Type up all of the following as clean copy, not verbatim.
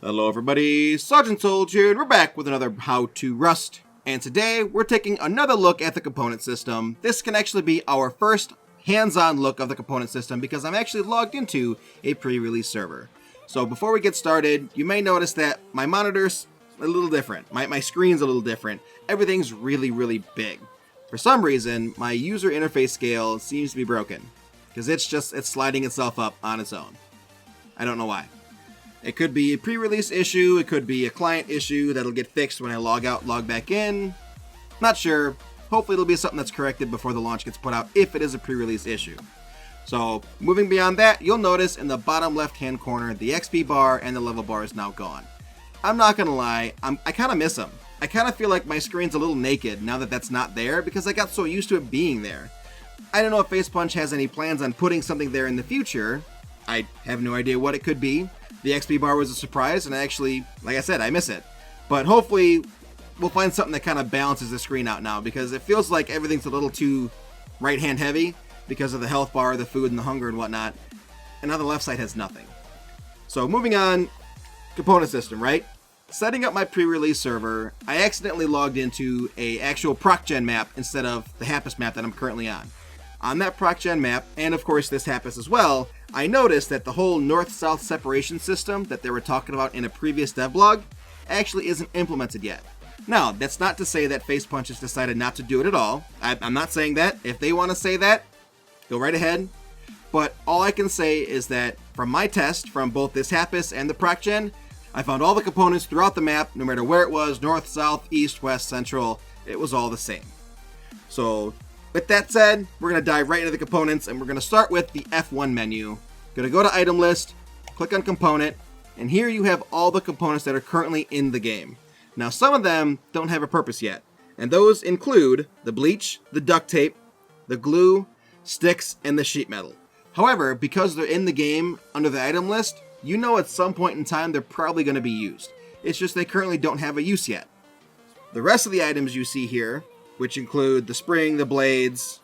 Hello everybody, Sergeant Soldier here, and we're back with another How to Rust. And today, we're taking another look at the component system. This can actually be our first hands-on look of the component system because I'm actually logged into a pre-release server. So before we get started, you may notice that my monitor's a little different. My screen's a little different. Everything's really big. For some reason, my user interface scale seems to be broken because it's sliding itself up on its own. I don't know why. It could be a pre-release issue, it could be a client issue that'll get fixed when I log out, log back in. Not sure. Hopefully it'll be something that's corrected before the launch gets put out if it is a pre-release issue. So, moving beyond that, you'll notice in the bottom left-hand corner, the XP bar and the level bar is now gone. I'm not gonna lie, I kinda miss them. I kinda feel like my screen's a little naked now that that's not there because I got so used to it being there. I don't know if Facepunch has any plans on putting something there in the future. I have no idea what it could be. The XP bar was a surprise, and I actually, like I said, I miss it. But hopefully, we'll find something that kind of balances the screen out now, because it feels like everything's a little too right-hand heavy because of the health bar, the food, and the hunger and whatnot. And now the left side has nothing. So moving on, component system, right? Setting up my pre-release server, I accidentally logged into a actual ProcGen map instead of the Happus map that I'm currently on. On that ProcGen map, and of course this Happus as well, I noticed that the whole north-south separation system that they were talking about in a previous devlog actually isn't implemented yet. Now, that's not to say that Facepunch has decided not to do it at all. I'm not saying that. If they want to say that, go right ahead. But all I can say is that from my test, from both this Happus and the ProcGen, I found all the components throughout the map, no matter where it was, north, south, east, west, central, it was all the same. So, with that said, we're going to dive right into the components, and we're going to start with the F1 menu. Going to go to Item List, click on Component, and here you have all the components that are currently in the game. Now, some of them don't have a purpose yet, and those include the bleach, the duct tape, the glue, sticks, and the sheet metal. However, because they're in the game under the item list, you know at some point in time they're probably going to be used. It's just they currently don't have a use yet. The rest of the items you see here, which include the spring, the blades,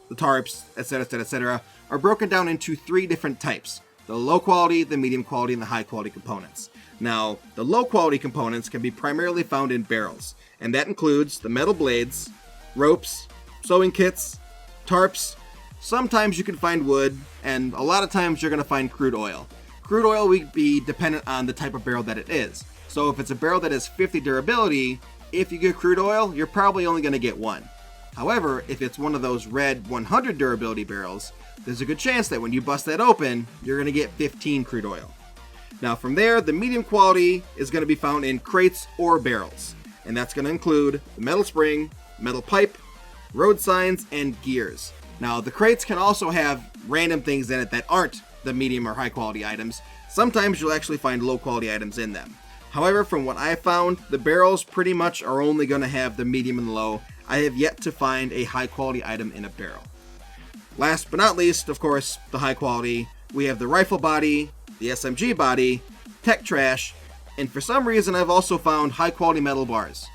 the tarps, etc., are broken down into three different types: the low quality, the medium quality, and the high quality components. Now, the low quality components can be primarily found in barrels, and that includes the metal blades, ropes, sewing kits, tarps. Sometimes you can find wood, and a lot of times you're going to find crude oil. Crude oil will be dependent on the type of barrel that it is. So if it's a barrel that has 50 durability, if you get crude oil, you're probably only going to get one. However, if it's one of those red 100 durability barrels, there's a good chance that when you bust that open, you're going to get 15 crude oil. Now from there, the medium quality is going to be found in crates or barrels. And that's going to include the metal spring, metal pipe, road signs, and gears. Now the crates can also have random things in it that aren't the medium or high quality items. Sometimes you'll actually find low quality items in them. However, from what I found, the barrels pretty much are only going to have the medium and low. I have yet to find a high quality item in a barrel. Last but not least, of course, the high quality. We have the rifle body, the SMG body, tech trash, and for some reason I've also found high quality metal bars.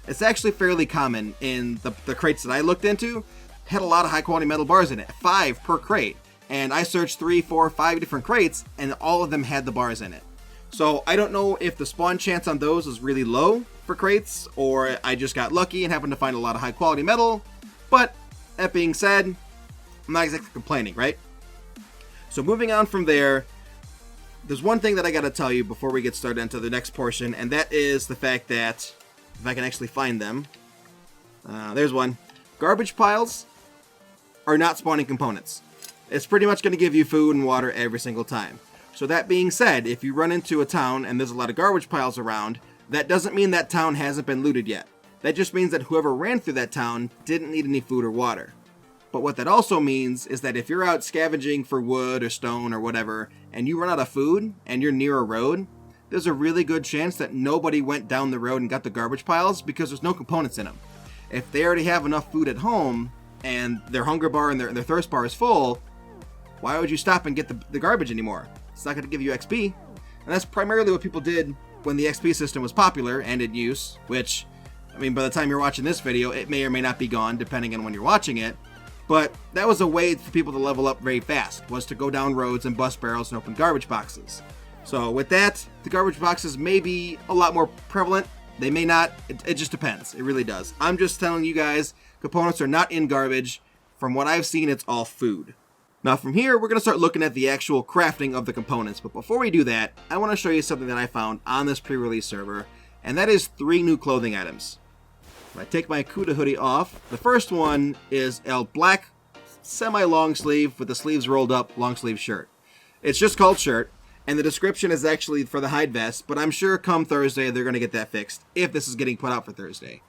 It's actually fairly common in the crates that I looked into. Had a lot of high quality metal bars in it, 5 per crate. And I searched 3, 4, 5 different crates, and all of them had the bars in it. So I don't know if the spawn chance on those is really low for crates, or I just got lucky and happened to find a lot of high quality metal. But that being said, I'm not exactly complaining, right? So moving on from there, there's one thing that I gotta tell you before we get started into the next portion, and that is the fact that, if I can actually find them, there's one. Garbage piles are not spawning components. It's pretty much going to give you food and water every single time. So that being said, if you run into a town and there's a lot of garbage piles around, that doesn't mean that town hasn't been looted yet. That just means that whoever ran through that town didn't need any food or water. But what that also means is that if you're out scavenging for wood or stone or whatever, and you run out of food and you're near a road, there's a really good chance that nobody went down the road and got the garbage piles because there's no components in them. If they already have enough food at home and their hunger bar and their thirst bar is full, why would you stop and get the garbage anymore? It's not going to give you XP. And that's primarily what people did when the XP system was popular and in use, which, I mean, by the time you're watching this video, it may or may not be gone, depending on when you're watching it. But that was a way for people to level up very fast, was to go down roads and bust barrels and open garbage boxes. So with that, the garbage boxes may be a lot more prevalent. They may not. It just depends. It really does. I'm just telling you guys, components are not in garbage. From what I've seen, it's all food. Now from here, we're going to start looking at the actual crafting of the components. But before we do that, I want to show you something that I found on this pre-release server. And that is 3 new clothing items. If I take my Cuda hoodie off, the first one is a black semi-long sleeve with the sleeves rolled up long sleeve shirt. It's just called shirt. And the description is actually for the hide vest, but I'm sure come Thursday they're going to get that fixed, if this is getting put out for Thursday.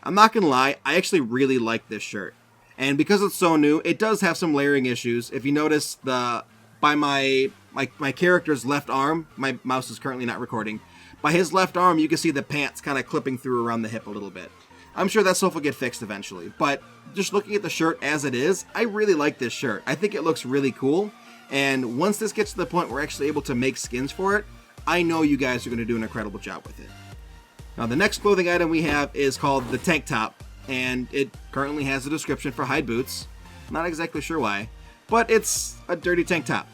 I'm not going to lie, I actually really like this shirt. And because it's so new, it does have some layering issues. If you notice, by my character's left arm, my mouse is currently not recording, by his left arm you can see the pants kind of clipping through around the hip a little bit. I'm sure that stuff will get fixed eventually, but just looking at the shirt as it is, I really like this shirt. I think it looks really cool. And once this gets to the point where we're actually able to make skins for it, I know you guys are going to do an incredible job with it. Now the next clothing item we have is called the tank top, and it currently has a description for hide boots. Not exactly sure why, but it's a dirty tank top.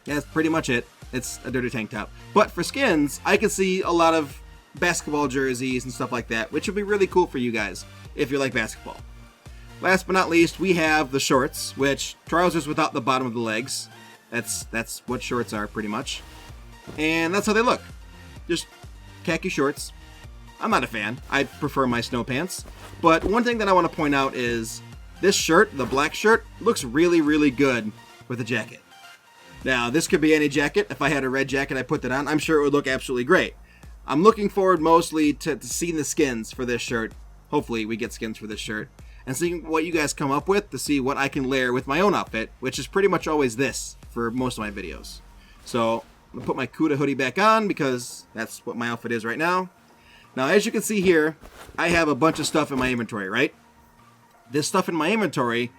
That's pretty much it. It's a dirty tank top. But for skins, I can see a lot of basketball jerseys and stuff like that, which would be really cool for you guys if you like basketball. Last but not least, we have the shorts, which trousers without the bottom of the legs. That's what shorts are, pretty much. And that's how they look. Just khaki shorts. I'm not a fan. I prefer my snow pants. But one thing that I want to point out is this shirt, the black shirt, looks really, really good with a jacket. Now, this could be any jacket. If I had a red jacket, I put that on, I'm sure it would look absolutely great. I'm looking forward mostly to seeing the skins for this shirt. Hopefully we get skins for this shirt. And seeing what you guys come up with to see what I can layer with my own outfit, which is pretty much always this for most of my videos. So I'm gonna put my Cuda hoodie back on because that's what my outfit is right now. Now, as you can see here, I have a bunch of stuff in my inventory, right? This stuff in my inventory,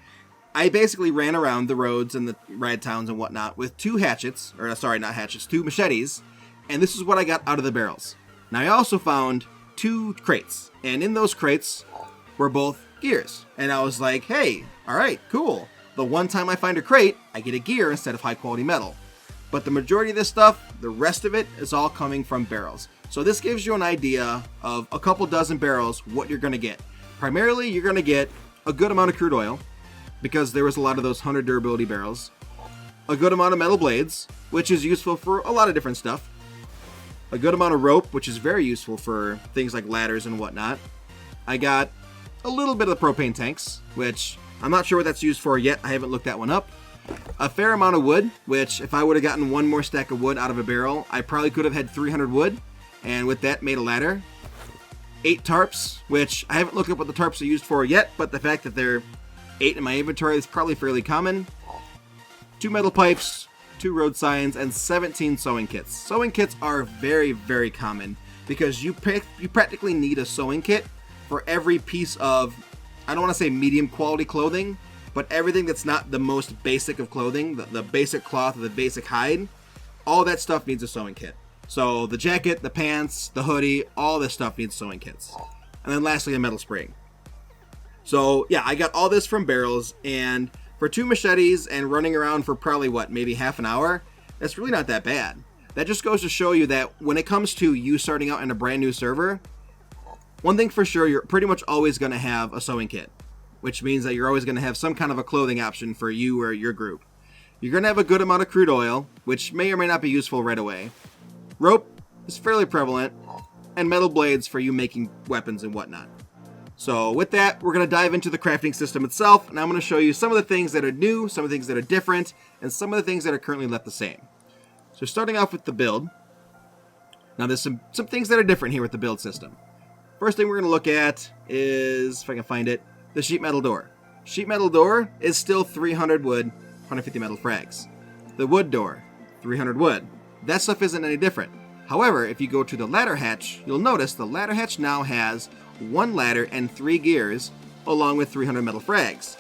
I basically ran around the roads and the rad towns and whatnot with 2 hatchets, or sorry, not hatchets, 2 machetes, and this is what I got out of the barrels. Now, I also found 2 crates, and in those crates were both gears. And I was like, hey, alright, cool. The one time I find a crate, I get a gear instead of high quality metal. But the majority of this stuff, the rest of it, is all coming from barrels. So this gives you an idea of a couple dozen barrels, what you're going to get. Primarily, you're going to get a good amount of crude oil, because there was a lot of those 100 durability barrels. A good amount of metal blades, which is useful for a lot of different stuff. A good amount of rope, which is very useful for things like ladders and whatnot. I got a little bit of the propane tanks, which I'm not sure what that's used for yet. I haven't looked that one up. A fair amount of wood, which if I would have gotten one more stack of wood out of a barrel, I probably could have had 300 wood, and with that made a ladder. 8 tarps, which I haven't looked up what the tarps are used for yet, but the fact that they're 8 in my inventory is probably fairly common. 2 metal pipes, 2 road signs, and 17 sewing kits. Sewing kits are very, very common because you practically need a sewing kit for every piece of, I don't want to say medium quality clothing, but everything that's not the most basic of clothing, the basic cloth or the basic hide, all that stuff needs a sewing kit. So the jacket, the pants, the hoodie, all this stuff needs sewing kits. And then lastly, a metal spring. So yeah, I got all this from barrels, and for 2 machetes and running around for probably maybe half an hour, that's really not that bad. That just goes to show you that when it comes to you starting out in a brand new server, one thing for sure, you're pretty much always going to have a sewing kit, which means that you're always going to have some kind of a clothing option for you or your group. You're going to have a good amount of crude oil, which may or may not be useful right away. Rope is fairly prevalent, and metal blades for you making weapons and whatnot. So with that, we're going to dive into the crafting system itself, and I'm going to show you some of the things that are new, some of the things that are different, and some of the things that are currently left the same. So starting off with the build. Now there's some things that are different here with the build system. First thing we're going to look at is, if I can find it, the sheet metal door. Sheet metal door is still 300 wood, 150 metal frags. The wood door, 300 wood. That stuff isn't any different. However, if you go to the ladder hatch, you'll notice the ladder hatch now has 1 ladder and 3 gears, along with 300 metal frags.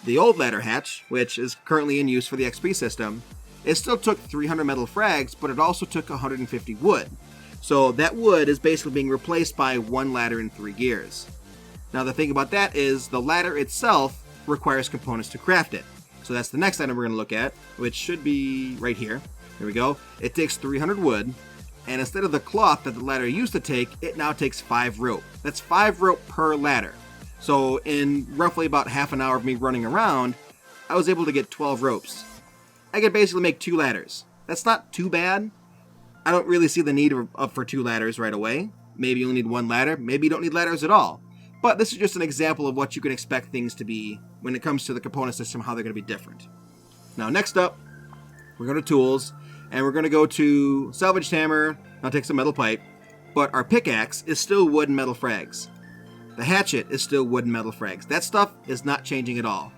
The old ladder hatch, which is currently in use for the XP system, it still took 300 metal frags, but it also took 150 wood. So that wood is basically being replaced by 1 ladder and 3 gears. Now the thing about that is the ladder itself requires components to craft it. So that's the next item we're going to look at, which should be right here. Here we go. It takes 300 wood, and instead of the cloth that the ladder used to take, it now takes 5 rope. That's 5 rope per ladder. So in roughly about half an hour of me running around, I was able to get 12 ropes. I could basically make 2 ladders. That's not too bad. I don't really see the need for 2 ladders right away. Maybe you only need 1 ladder. Maybe you don't need ladders at all. But this is just an example of what you can expect things to be when it comes to the component system, how they're going to be different. Now next up, we're going to tools, and we're going to go to salvaged hammer. Now take some metal pipe. But our pickaxe is still wood and metal frags. The hatchet is still wood and metal frags. That stuff is not changing at all.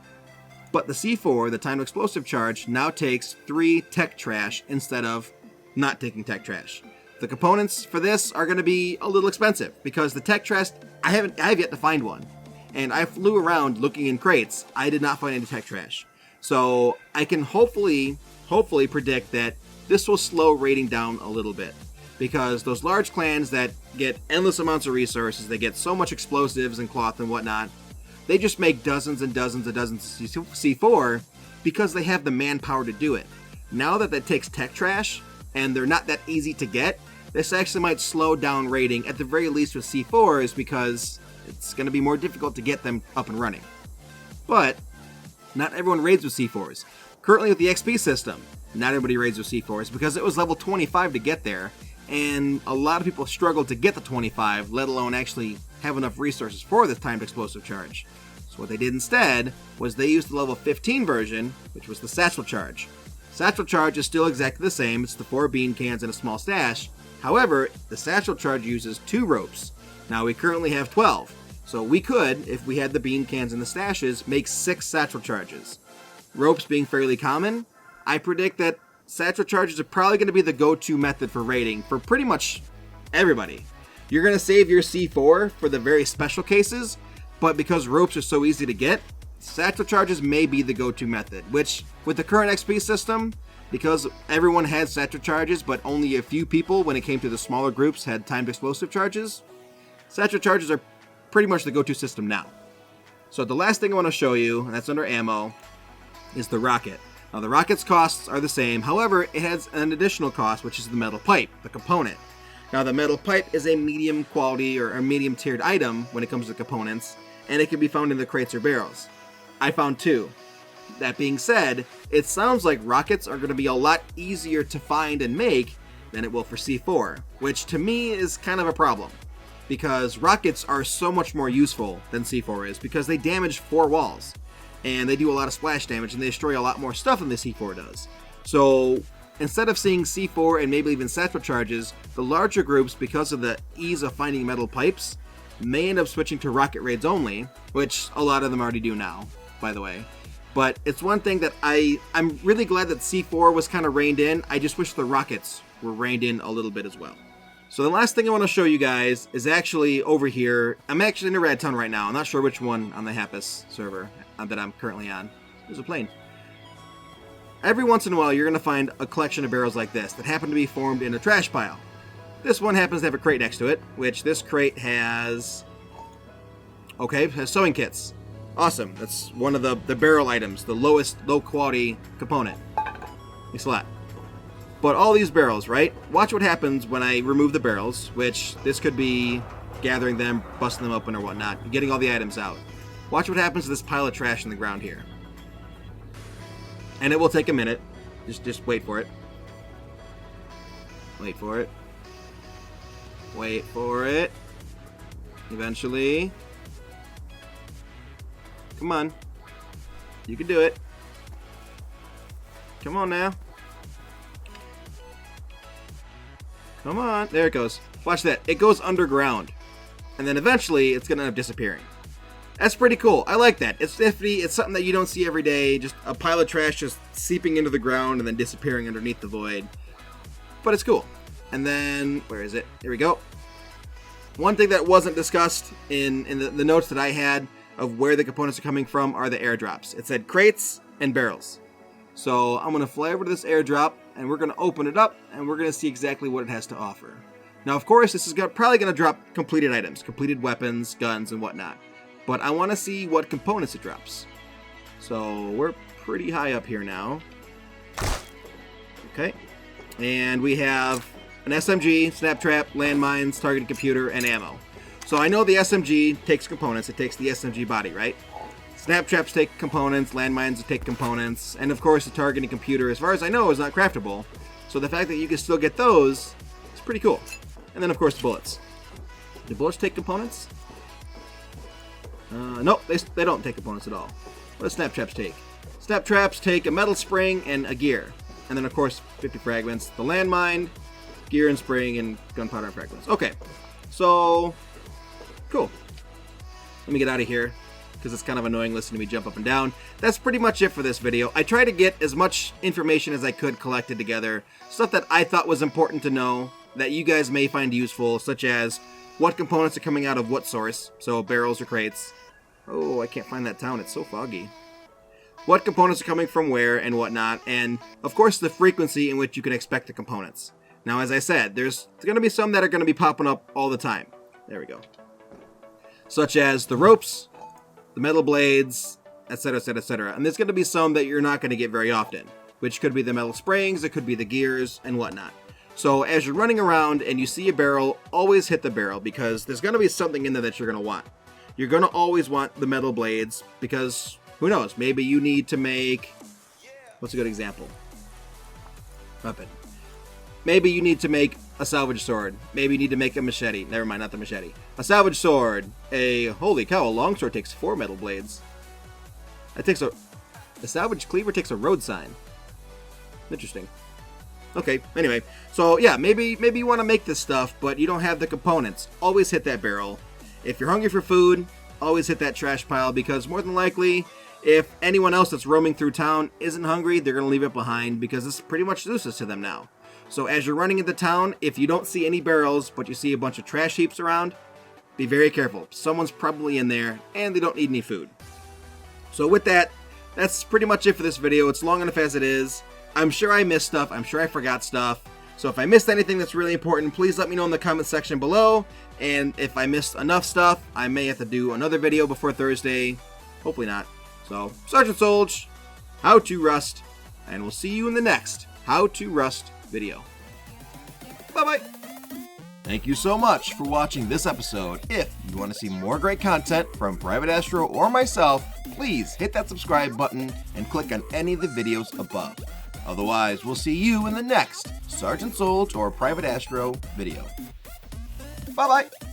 But the C4, the timed explosive charge, now takes 3 tech trash instead of not taking tech trash. The components for this are going to be a little expensive because the tech trash, I have yet to find one. And I flew around looking in crates. I did not find any tech trash. So I can hopefully predict that this will slow raiding down a little bit. Because those large clans that get endless amounts of resources, they get so much explosives and cloth and whatnot, they just make dozens and dozens and dozens of C4 because they have the manpower to do it. Now that takes tech trash, and they're not that easy to get, this actually might slow down raiding, at the very least with C4s, because it's going to be more difficult to get them up and running. But not everyone raids with C4s. Currently with the XP system, not everybody raids with C4s because it was level 25 to get there, and a lot of people struggle to get to 25, let alone actually have enough resources for this timed explosive charge. So what they did instead was they used the level 15 version, which was the satchel charge. Satchel charge is still exactly the same. It's the 4 bean cans and a small stash. However, the satchel charge uses 2 ropes. Now we currently have 12. So we could, if we had the bean cans and the stashes, make 6 satchel charges. Ropes being fairly common, I predict that satchel charges are probably going to be the go-to method for raiding for pretty much everybody. You're going to save your C4 for the very special cases, but because ropes are so easy to get, satchel charges may be the go-to method, which with the current XP system, because everyone had satchel charges, but only a few people when it came to the smaller groups had timed explosive charges, satchel charges are pretty much the go-to system now. So the last thing I want to show you, and that's under ammo, is the rocket. Now the rocket's costs are the same, however, it has an additional cost, which is the metal pipe, the component. Now the metal pipe is a medium quality or a medium tiered item when it comes to components, and it can be found in the crates or barrels. I found 2. That being said, it sounds like rockets are going to be a lot easier to find and make than it will for C4, which to me is kind of a problem. Because rockets are so much more useful than C4 is, because they damage 4 walls. And they do a lot of splash damage, and they destroy a lot more stuff than the C4 does. So instead of seeing C4 and maybe even satchel charges, the larger groups, because of the ease of finding metal pipes, may end up switching to rocket raids only, which a lot of them already do now, by the way. But it's one thing that I'm really glad that C4 was kind of reined in. I just wish the rockets were reined in a little bit as well. So the last thing I want to show you guys is actually over here. I'm actually in a red town right now. I'm not sure which one on the Happus server that I'm currently on. There's a plane. Every once in a while, you're going to find a collection of barrels like this that happen to be formed in a trash pile. This one happens to have a crate next to it, which this crate has... Okay, has sewing kits. Awesome. That's one of the barrel items, the lowest low-quality component. Thanks a lot. But all these barrels, right? Watch what happens when I remove the barrels, which this could be gathering them, busting them open or whatnot, getting all the items out. Watch what happens to this pile of trash in the ground here. And it will take a minute. Just wait for it. Wait for it. Wait for it. Eventually. Come on. You can do it. Come on now. Come on. There it goes. Watch that. It goes underground. And then eventually it's going to end up disappearing. That's pretty cool. I like that. It's nifty. It's something that you don't see every day. Just a pile of trash just seeping into the ground and then disappearing underneath the void. But it's cool. And then, where is it? Here we go. One thing that wasn't discussed in the notes that I had of where the components are coming from are the airdrops. It said crates and barrels. So I'm going to fly over to this airdrop and we're going to open it up and we're going to see exactly what it has to offer. Now, of course, this is probably going to drop completed items, completed weapons, guns, and whatnot. But I want to see what components it drops. So we're pretty high up here now. Okay. And we have an SMG, snap trap, landmines, targeted computer, and ammo. So I know the SMG takes components. It takes the SMG body, right? Snap traps take components, landmines take components, and of course the targeting computer, as far as I know, is not craftable. So the fact that you can still get those is pretty cool. And then of course the bullets. Do bullets take components? Nope, they don't take components at all. What do snap traps take? Snap traps take a metal spring and a gear. And then of course 50 fragments. The landmine, gear and spring, and gunpowder and fragments. Okay, so cool. Let me get out of here because it's kind of annoying listening to me jump up and down. That's pretty much it for this video. I tried to get as much information as I could collected together. Stuff that I thought was important to know that you guys may find useful, such as what components are coming out of what source, so barrels or crates. Oh, I can't find that town, it's so foggy. What components are coming from where and whatnot, and of course the frequency in which you can expect the components. Now, as I said, there's going to be some that are going to be popping up all the time. There we go. Such as the ropes, the metal blades, etc., etc., etc. And there's going to be some that you're not going to get very often, which could be the metal springs, it could be the gears, and whatnot. So as you're running around and you see a barrel, always hit the barrel because there's going to be something in there that you're going to want. You're going to always want the metal blades because, who knows, maybe you need to make... What's a good example? Weapon. Maybe you need to make a salvage sword. Maybe you need to make a machete. Never mind, not the machete. A salvage sword. Holy cow, a longsword takes 4 metal blades. That takes a salvage cleaver takes a road sign. Interesting. Okay, anyway. So yeah, maybe you want to make this stuff, but you don't have the components. Always hit that barrel. If you're hungry for food, always hit that trash pile because more than likely, if anyone else that's roaming through town isn't hungry, they're going to leave it behind because it's pretty much useless to them now. So as you're running into town, if you don't see any barrels, but you see a bunch of trash heaps around, be very careful. Someone's probably in there, and they don't need any food. So with that, that's pretty much it for this video. It's long enough as it is. I'm sure I missed stuff. I'm sure I forgot stuff. So if I missed anything that's really important, please let me know in the comment section below. And if I missed enough stuff, I may have to do another video before Thursday. Hopefully not. So, Sergeant Solge, How to Rust, and we'll see you in the next How to Rust video. Bye-bye. Thank you so much for watching this episode. If you want to see more great content from Private Astro or myself, please hit that subscribe button and click on any of the videos above. Otherwise, we'll see you in the next Sergeant Solge or Private Astro video. Bye-bye.